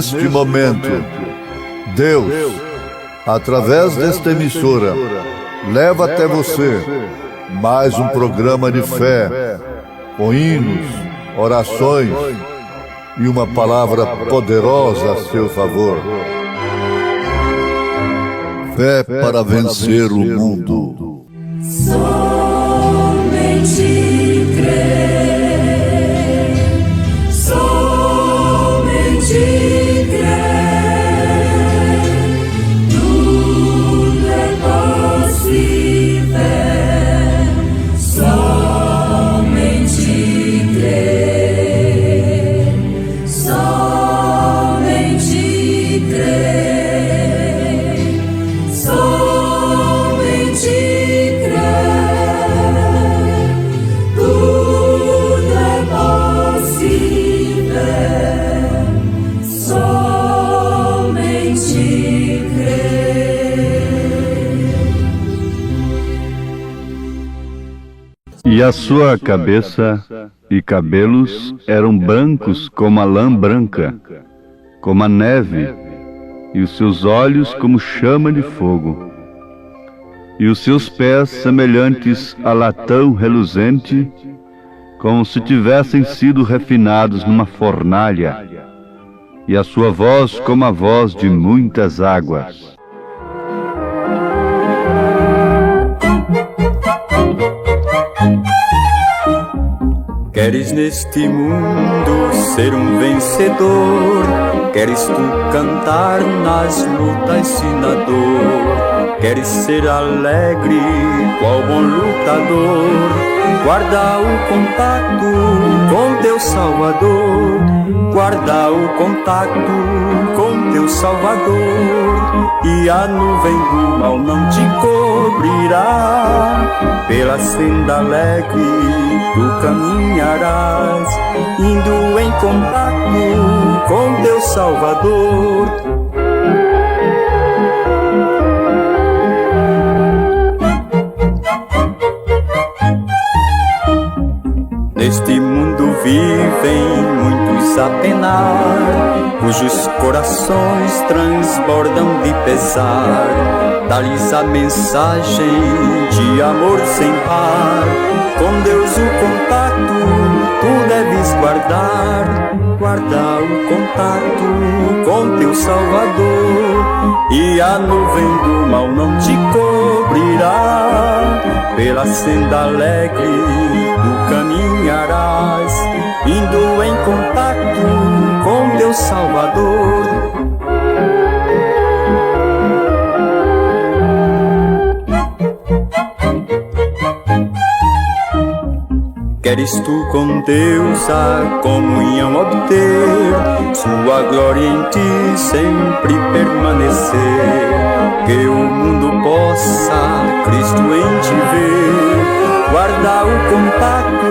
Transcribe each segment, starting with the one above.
neste momento, Deus, através desta emissora, leva até você mais um programa de fé, com hinos, orações e uma palavra poderosa a seu favor. Fé para vencer o mundo. Somente crer, somente crer, tudo é possível, somente crer, somente crer, somente E a sua cabeça e cabelos eram brancos como a lã branca, como a neve, e os seus olhos como chama de fogo, e os seus pés semelhantes a latão reluzente, como se tivessem sido refinados numa fornalha, e a sua voz como a voz de muitas águas. Queres neste mundo ser um vencedor? Queres tu cantar nas lutas sem na dor? Queres ser alegre, qual bom lutador? Guarda o contato com teu Salvador. Guarda o contato com teu Salvador, e a nuvem do mal não te cobrirá. Pela senda alegre tu caminharás, indo em contato com teu Salvador. Neste mundo vivem muitos a penar, cujos corações transbordam de pesar. Dá-lhes a mensagem de amor sem par. Com Deus o contato tu deves guardar. Guarda o contato com teu Salvador, e a nuvem do mal não te cobrirá. Pela senda alegre tu caminharás, indo em contato com teu Salvador. Queres tu com Deus a comunhão obter, sua glória em ti sempre permanecer, que o mundo possa Cristo em ti ver. Guarda o contato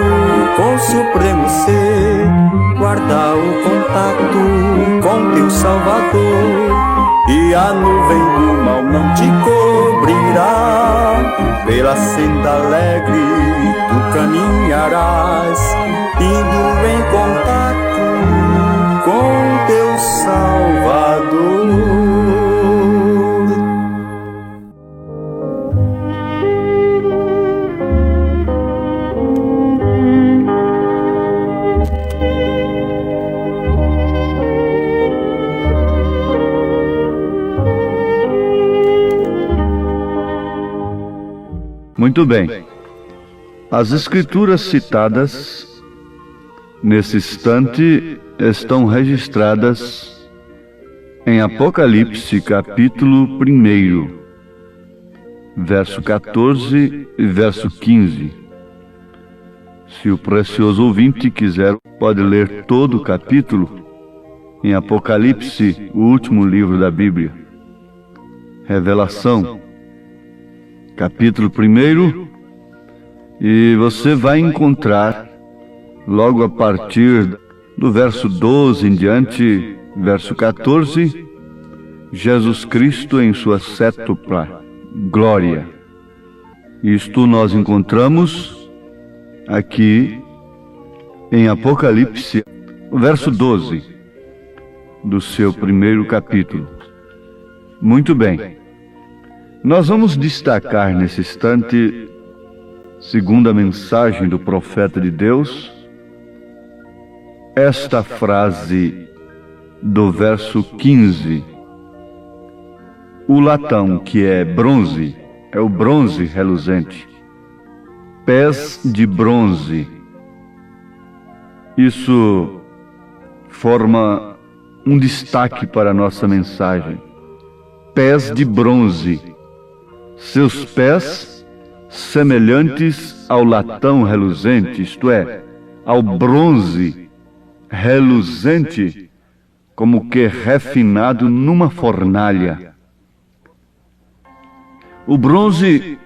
com o Supremo Ser, guarda o contato com teu Salvador, e a nuvem do mal não te cobrirá. Pela senda alegre tu caminharás, indo em contato com teu Salvador. Muito bem. As escrituras citadas nesse instante estão registradas em Apocalipse, capítulo 1, verso 14 e verso 15. Se o precioso ouvinte quiser, pode ler todo o capítulo em Apocalipse, o último livro da Bíblia. Revelação, capítulo 1, e você vai encontrar, logo a partir do verso 12 em diante, verso 14, Jesus Cristo em sua sétupla glória. Isto nós encontramos aqui em Apocalipse, o verso 12. do seu primeiro capítulo. Muito bem, nós vamos destacar nesse instante, segundo a mensagem do profeta de Deus, esta frase do verso 15. O latão, que é bronze, é o bronze reluzente. Pés de bronze. Isso forma um destaque para a nossa mensagem. Pés de bronze. Seus pés semelhantes ao latão reluzente, isto é, ao bronze reluzente, como que refinado numa fornalha. O bronze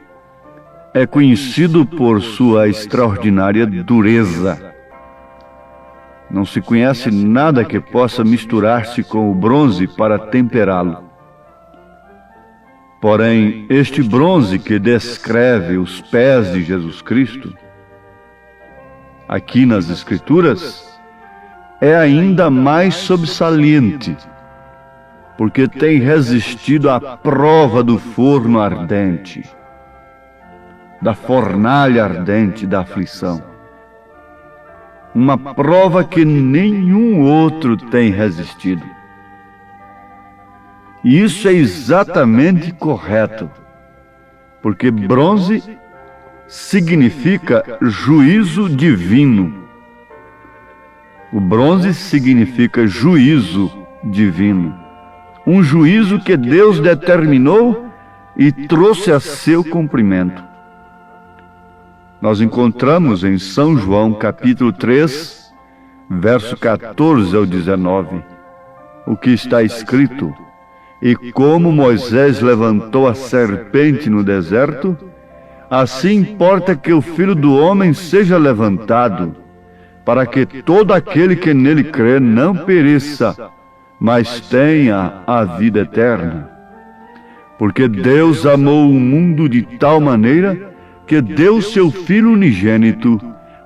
é conhecido por sua extraordinária dureza. Não se conhece nada que possa misturar-se com o bronze para temperá-lo. Porém, este bronze que descreve os pés de Jesus Cristo, aqui nas Escrituras, é ainda mais sobressalente, porque tem resistido à prova do forno ardente, da fornalha ardente da aflição. Uma prova que nenhum outro tem resistido. E isso é exatamente correto, porque bronze significa juízo divino. O bronze significa juízo divino. Um juízo que Deus determinou e trouxe a seu cumprimento. Nós encontramos em São João, capítulo 3, verso 14 ao 19, o que está escrito: E como Moisés levantou a serpente no deserto, assim importa que o Filho do Homem seja levantado, para que todo aquele que nele crê não pereça, mas tenha a vida eterna. Porque Deus amou o mundo de tal maneira que deu seu Filho unigênito,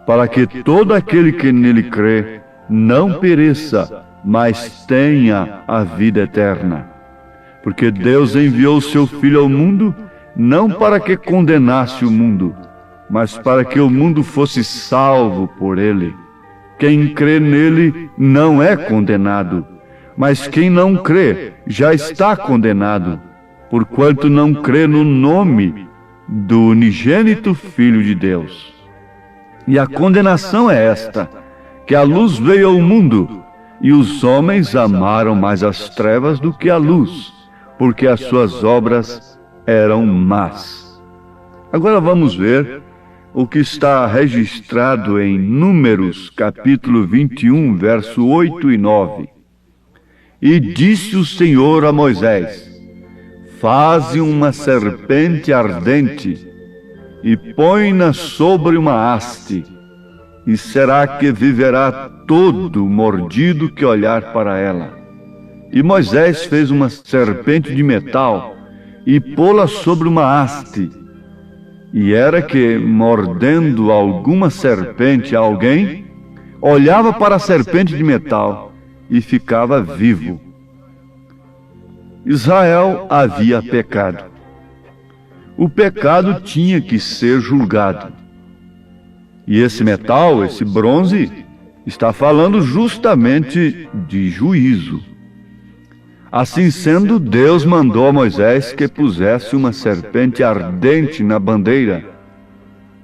para que todo aquele que nele crê não pereça, mas tenha a vida eterna. Porque Deus enviou seu Filho ao mundo, não para que condenasse o mundo, mas para que o mundo fosse salvo por ele. Quem crê nele não é condenado, mas quem não crê já está condenado, porquanto não crê no nome do unigênito Filho de Deus. E a condenação é esta, que a luz veio ao mundo, e os homens amaram mais as trevas do que a luz, porque as suas obras eram más. Agora vamos ver o que está registrado em Números, capítulo 21, verso 8 e 9. E disse o Senhor a Moisés: Faze uma serpente ardente e põe-na sobre uma haste, e será que viverá todo mordido que olhar para ela. E Moisés fez uma serpente de metal e pô-la sobre uma haste. E era que, mordendo alguma serpente a alguém, olhava para a serpente de metal e ficava vivo. Israel havia pecado. O pecado tinha que ser julgado. E esse metal, esse bronze, está falando justamente de juízo. Assim sendo, Deus mandou a Moisés que pusesse uma serpente ardente na bandeira,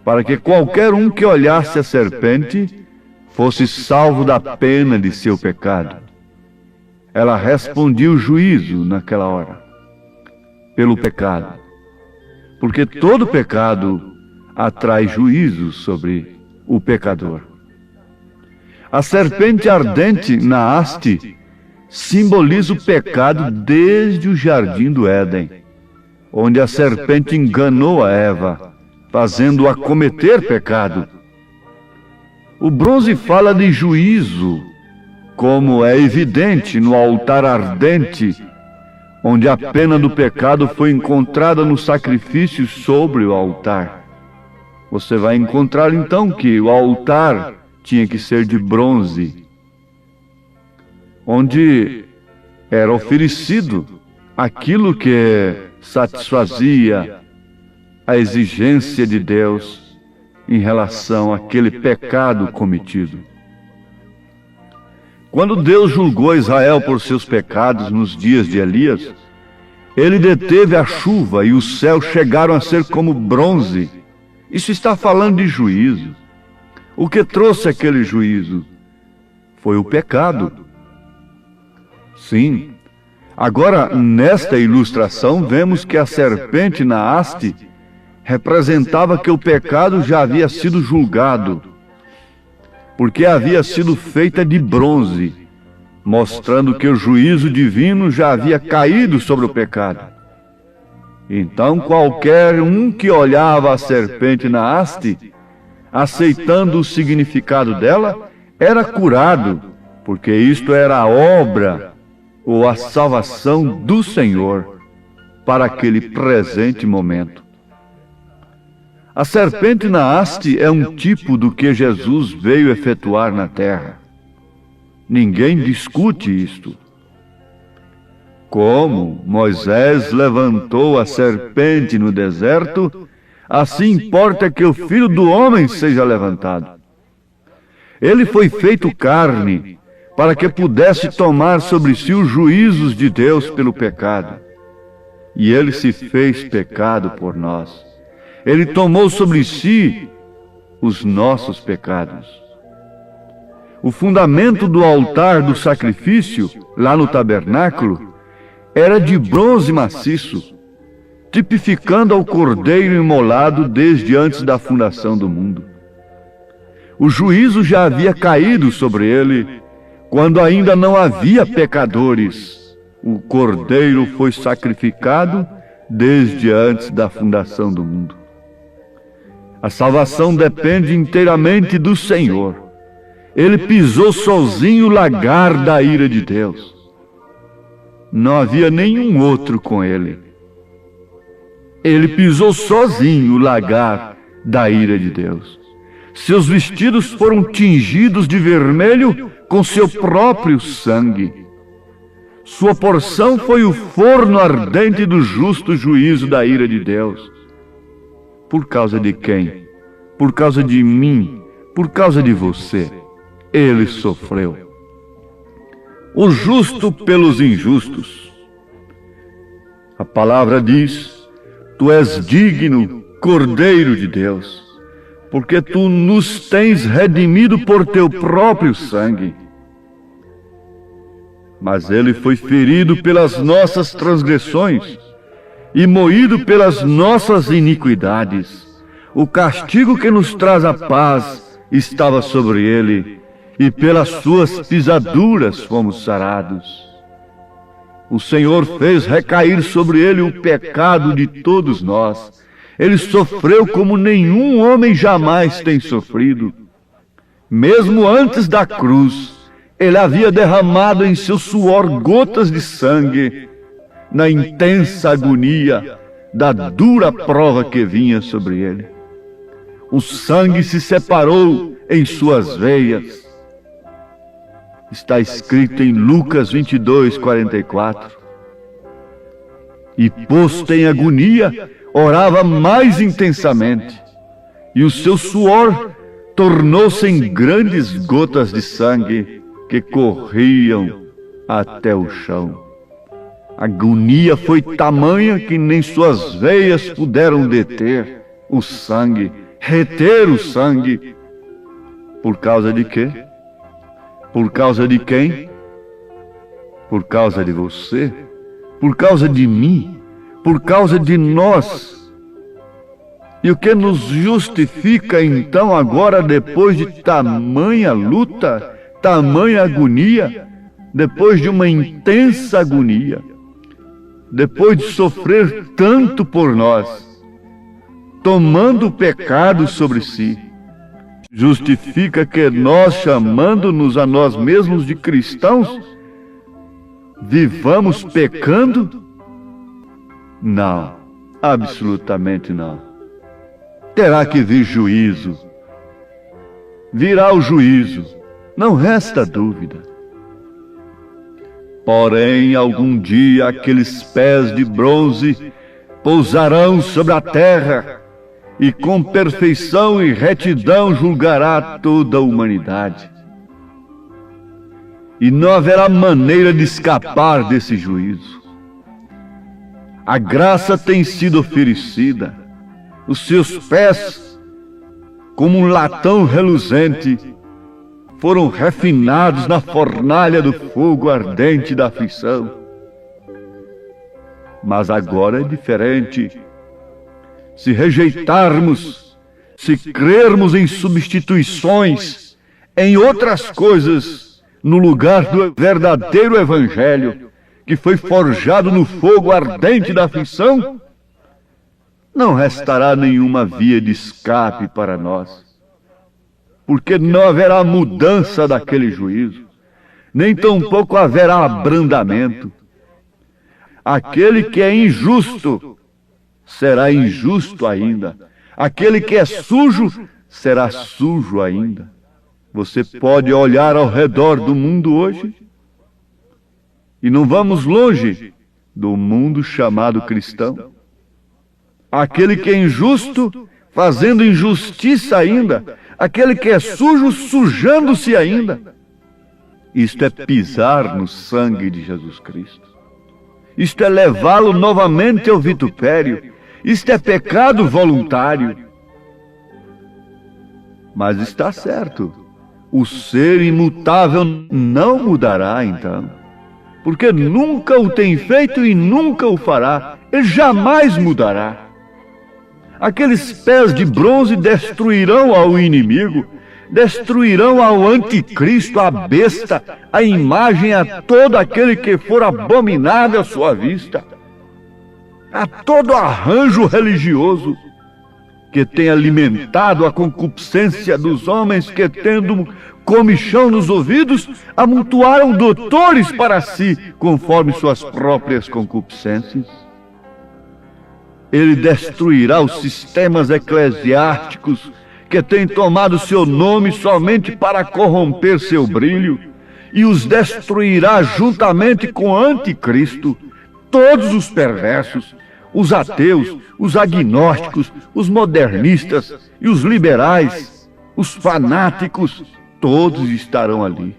para que qualquer um que olhasse a serpente fosse salvo da pena de seu pecado. Ela respondia o juízo naquela hora, pelo pecado, porque todo pecado atrai juízo sobre o pecador. A serpente ardente na haste simboliza o pecado desde o jardim do Éden, onde a serpente enganou a Eva, fazendo-a cometer pecado. O bronze fala de juízo, como é evidente no altar ardente, onde a pena do pecado foi encontrada no sacrifício sobre o altar. Você vai encontrar então que o altar tinha que ser de bronze, onde era oferecido aquilo que satisfazia a exigência de Deus em relação àquele pecado cometido. Quando Deus julgou Israel por seus pecados nos dias de Elias, ele deteve a chuva e os céus chegaram a ser como bronze. Isso está falando de juízo. O que trouxe aquele juízo foi o pecado. Sim. Agora, nesta ilustração, vemos que a serpente na haste representava que o pecado já havia sido julgado, porque havia sido feita de bronze, mostrando que o juízo divino já havia caído sobre o pecado. Então, qualquer um que olhava a serpente na haste, aceitando o significado dela, era curado, porque isto era a obra ou a salvação do Senhor para aquele presente momento. A serpente na haste é um tipo do que Jesus veio efetuar na terra. Ninguém discute isto. Como Moisés levantou a serpente no deserto, assim importa que o Filho do Homem seja levantado. Ele foi feito carne para que pudesse tomar sobre si os juízos de Deus pelo pecado. E ele se fez pecado por nós. Ele tomou sobre si os nossos pecados. O fundamento do altar do sacrifício, lá no tabernáculo, era de bronze maciço, tipificando ao cordeiro imolado desde antes da fundação do mundo. O juízo já havia caído sobre ele, quando ainda não havia pecadores. O cordeiro foi sacrificado desde antes da fundação do mundo. A salvação depende inteiramente do Senhor. Ele pisou sozinho o lagar da ira de Deus. Não havia nenhum outro com ele. Ele pisou sozinho o lagar da ira de Deus. Seus vestidos foram tingidos de vermelho com seu próprio sangue. Sua porção foi o forno ardente do justo juízo da ira de Deus. Por causa de quem? Por causa de mim, por causa de você. Ele sofreu. O justo pelos injustos. A palavra diz: Tu és digno, Cordeiro de Deus, porque Tu nos tens redimido por Teu próprio sangue. Mas Ele foi ferido pelas nossas transgressões e moído pelas nossas iniquidades. O castigo que nos traz a paz estava sobre Ele, e pelas suas pisaduras fomos sarados. O Senhor fez recair sobre Ele o pecado de todos nós. Ele sofreu como nenhum homem jamais tem sofrido. Mesmo antes da cruz, Ele havia derramado em seu suor gotas de sangue, na intensa agonia da dura prova que vinha sobre Ele. O sangue se separou em suas veias. Está escrito em Lucas 22:44. E posto em agonia, orava mais intensamente, e o seu suor tornou-se em grandes gotas de sangue que corriam até o chão. A agonia foi tamanha que nem suas veias puderam deter o sangue, reter o sangue. Por causa de quê? Por causa de quem? Por causa de você, por causa de mim, por causa de nós. E o que nos justifica então agora, depois de tamanha luta, tamanha agonia, depois de uma intensa agonia, depois de sofrer tanto por nós, tomando o pecado sobre si, justifica que nós, chamando-nos a nós mesmos de cristãos, vivamos pecando? Não, absolutamente não. Terá que vir juízo. Virá o juízo, não resta dúvida. Porém, algum dia aqueles pés de bronze pousarão sobre a terra e com perfeição e retidão julgará toda a humanidade. E não haverá maneira de escapar desse juízo. A graça tem sido oferecida, os seus pés, como um latão reluzente, foram refinados na fornalha do fogo ardente da aflição. Mas agora é diferente. Se rejeitarmos, se crermos em substituições, em outras coisas, no lugar do verdadeiro Evangelho, que foi forjado no fogo ardente da aflição, não restará nenhuma via de escape para nós, porque não haverá mudança daquele juízo, nem tampouco haverá abrandamento. Aquele que é injusto será injusto ainda. Aquele que é sujo será sujo ainda. Você pode olhar ao redor do mundo hoje, e não vamos longe do mundo chamado cristão. Aquele que é injusto, fazendo injustiça ainda. Aquele que é sujo, sujando-se ainda. Isto é pisar no sangue de Jesus Cristo. Isto é levá-lo novamente ao vitupério. Isto é pecado voluntário. Mas está certo, o ser imutável não mudará então, porque nunca o tem feito e nunca o fará. Ele jamais mudará. Aqueles pés de bronze destruirão ao inimigo, destruirão ao anticristo, a besta, a imagem, a todo aquele que for abominável à sua vista, a todo arranjo religioso que tem alimentado a concupiscência dos homens, que, tendo comichão nos ouvidos, amontoaram doutores para si, conforme suas próprias concupiscências. Ele destruirá os sistemas eclesiásticos que têm tomado seu nome somente para corromper seu brilho, e os destruirá juntamente com o anticristo, todos os perversos, os ateus, os agnósticos, os modernistas e os liberais, os fanáticos, todos estarão ali.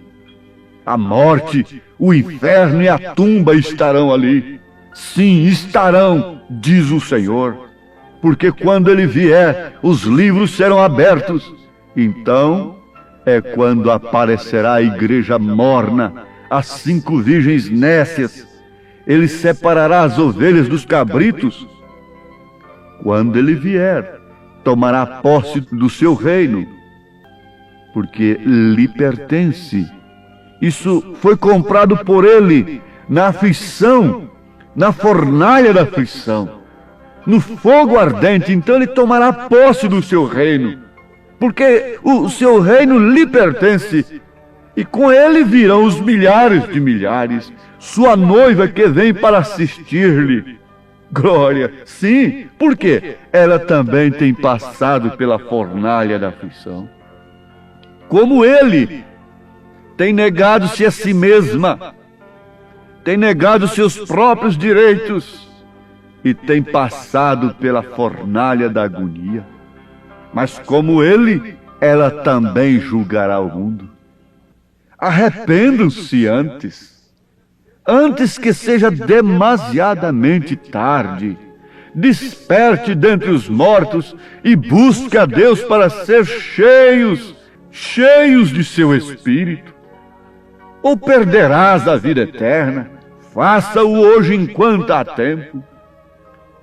A morte, o inferno e a tumba estarão ali. Sim, estarão, diz o Senhor, porque quando Ele vier, os livros serão abertos. Então é quando aparecerá a igreja morna, as 5 virgens nécias. Ele separará as ovelhas dos cabritos. Quando Ele vier, tomará posse do seu reino, porque lhe pertence. Isso foi comprado por Ele na aflição, na fornalha da aflição, no fogo ardente. Então Ele tomará posse do seu reino, porque o seu reino lhe pertence, e com Ele virão os milhares de milhares, sua noiva que vem para assistir-lhe. Glória! Sim, porque ela também tem passado pela fornalha da aflição. Como Ele tem negado-se a si mesma, tem negado seus próprios direitos e tem passado pela fornalha da agonia. Mas como Ele, ela também julgará o mundo. Arrependam-se antes que seja demasiadamente tarde. Desperte dentre os mortos e busque a Deus para ser cheios de seu Espírito. Ou perderás a vida eterna. Faça-o hoje enquanto há tempo.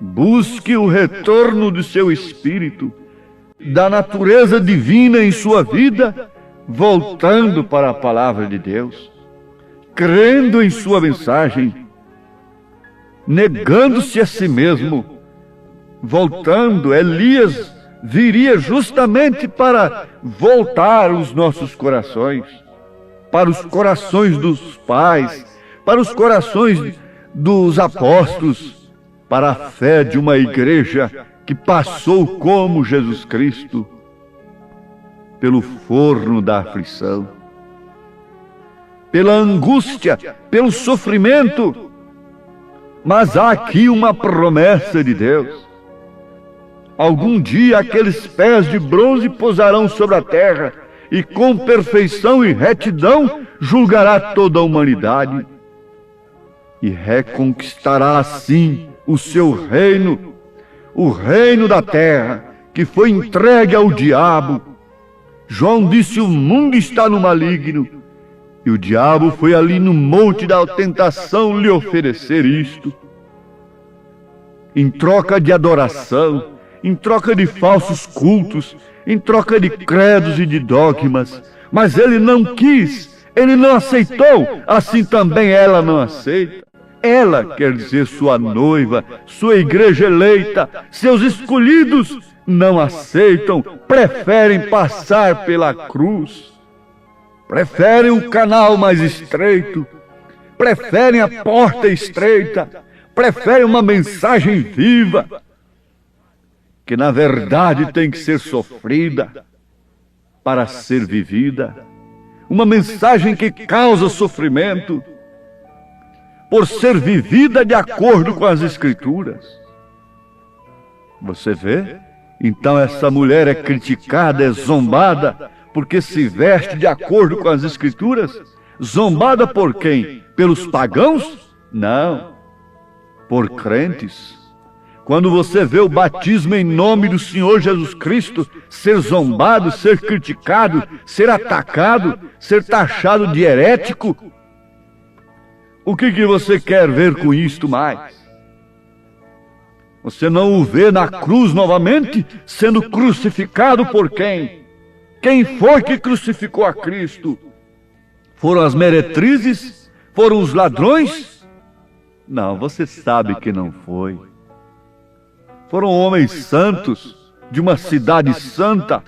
Busque o retorno do seu Espírito, da natureza divina em sua vida, voltando para a palavra de Deus, crendo em sua mensagem, negando-se a si mesmo, voltando. Elias viria justamente para voltar os nossos corações, para os corações dos pais, para os corações dos apóstolos, para a fé de uma igreja que passou como Jesus Cristo pelo forno da aflição. pela angústia, pelo sofrimento. Mas há aqui uma promessa de Deus. Algum dia aqueles pés de bronze pousarão sobre a terra e com perfeição e retidão julgará toda a humanidade e reconquistará assim o seu reino, o reino da terra que foi entregue ao diabo. João disse: o mundo está no maligno, e o diabo foi ali no monte da tentação lhe oferecer isto. Em troca de adoração, em troca de falsos cultos, em troca de credos e de dogmas. Mas ele não quis, ele não aceitou, assim também ela não aceita. Ela quer dizer sua noiva, sua igreja eleita, seus escolhidos não aceitam, preferem passar pela cruz. Preferem o canal mais estreito, preferem a porta estreita, preferem uma mensagem viva, que na verdade tem que ser sofrida para ser vivida. Uma mensagem que causa sofrimento, por ser vivida de acordo com as Escrituras. Você vê? Então essa mulher é criticada, é zombada, porque se veste de acordo com as Escrituras. Zombada por quem? Pelos pagãos? Não, por crentes. Quando você vê o batismo em nome do Senhor Jesus Cristo ser zombado, ser criticado, ser atacado, ser taxado de herético, o que você quer ver com isto mais? Você não o vê na cruz novamente, sendo crucificado por quem? Quem foi que crucificou a Cristo? Foram as meretrizes? Foram os ladrões? Não, você sabe que não foi. Foram homens santos, de uma cidade santa.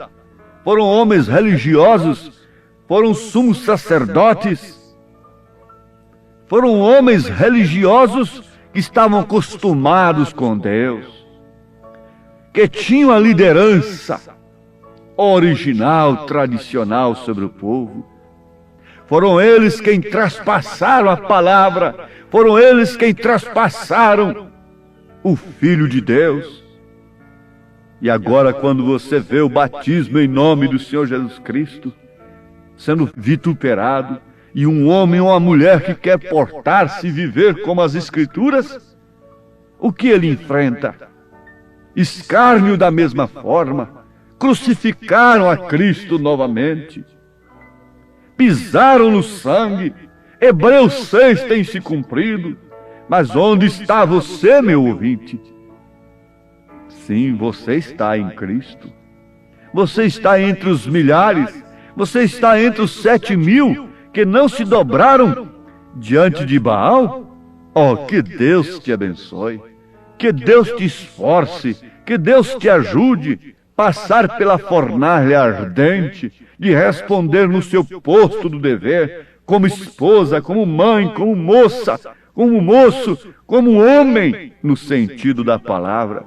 Foram homens religiosos. Foram sumos sacerdotes. Foram homens religiosos que estavam acostumados com Deus, que tinham a liderança original, tradicional sobre o povo. Foram eles quem traspassaram a palavra, foram eles quem traspassaram o Filho de Deus. E agora, quando você vê o batismo em nome do Senhor Jesus Cristo sendo vituperado, e um homem ou uma mulher que quer portar-se e viver como as Escrituras, o que ele enfrenta? Escárnio da mesma forma. Crucificaram a Cristo novamente. Pisaram no sangue. Hebreus 6 tem se cumprido. Mas onde está você, meu ouvinte? Sim, você está em Cristo. Você está entre os milhares. Você está entre os 7.000 que não se dobraram diante de Baal? Oh, que Deus te abençoe, que Deus te esforce, que Deus te ajude a passar pela fornalha ardente de responder no seu posto do dever, como esposa, como mãe, como moça, como moço, como homem, no sentido da palavra,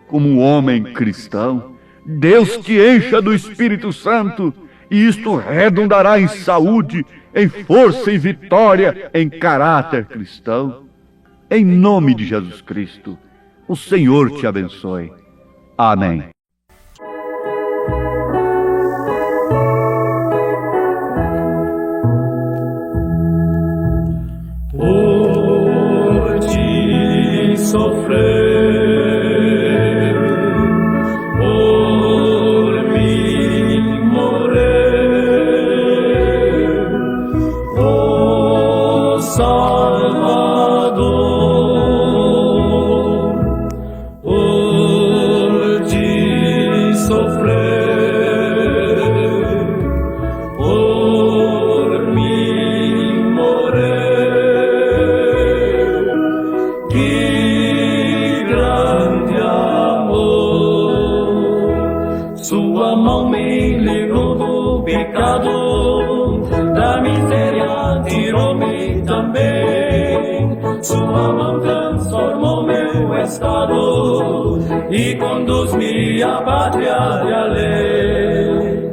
como um homem cristão. Deus te encha do Espírito Santo, e isto redundará em saúde, em força, em vitória, em caráter cristão. Em nome de Jesus Cristo, o Senhor te abençoe. Amém. Por ti sofrer, por mim morrer, o Salvador. Por ti sofrer, por mim morrer. Que grande amor! Sua mão me livrou do pecado, da miséria tirou-me também. Sua mão transformou meu estado e conduz-me à pátria de além.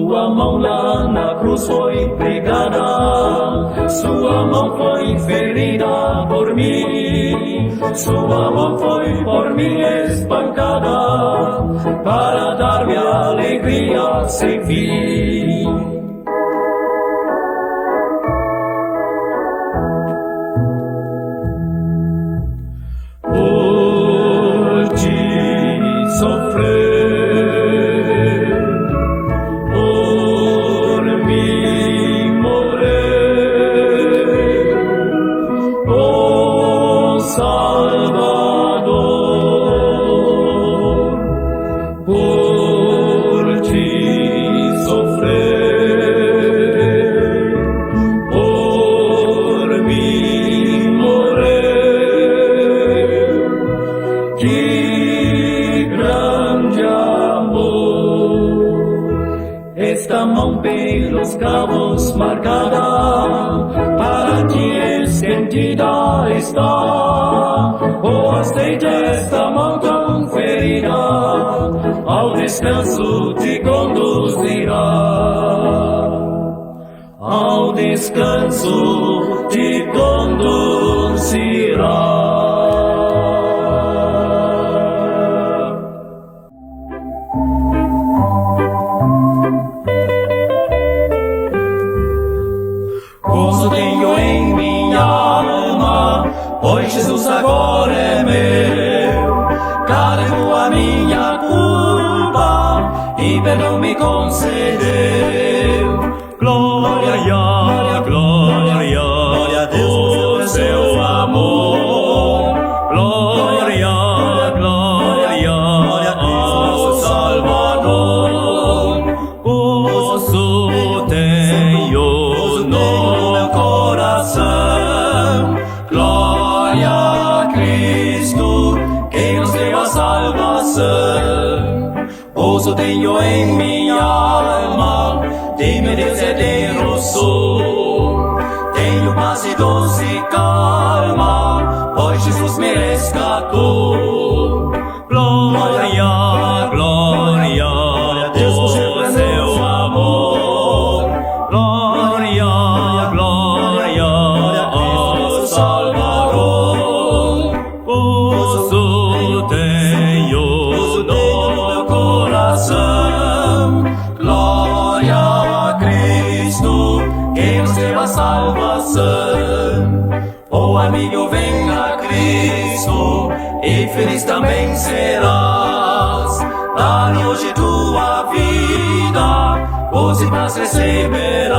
Sua mão lá na cruz foi pregada, sua mão foi ferida por mim, sua mão foi por mim espancada, para dar-me alegria sem fim. Por ti sofrer, por mim morrer, oh Salvador, por ti sofrer, por mim morrer. Que grande amor! Esta mão pelos cravos marcada, para ti estendida está. O aceite esta mão tão ferida, ao descanso te conduzirá. Ao descanso te conduzirá. Gozo tenho em minha alma, pois Jesus agora é meu. Carrego a minha culpa e perdão me concedeu. Glória a Deus, o seu amor. Glória ao Salvador. Gozo tenho no coração. Glória a Cristo, que nos deu a salvação. Gozo tenho em minha alma, de meu Deus herdeiro sou. Tenho paz e doce calma, pois Jesus me resgatou. Glória a Deus, o seu amor. Glória ao Salvador. Gozo tenho no coração. Glória a Cristo, que nos deu a salvação. Oh amigo, vem a Cristo, e feliz também serás. Dá-lhe hoje tua vida, paz e paz receberás.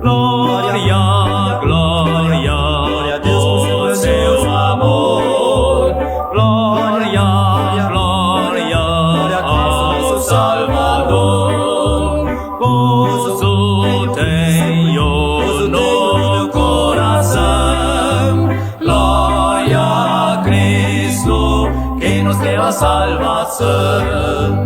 Glória a Deus, o seu amor. Glória ao Salvador. Gozo tenho no coração. Glória a Cristo, que nos deu a salvação.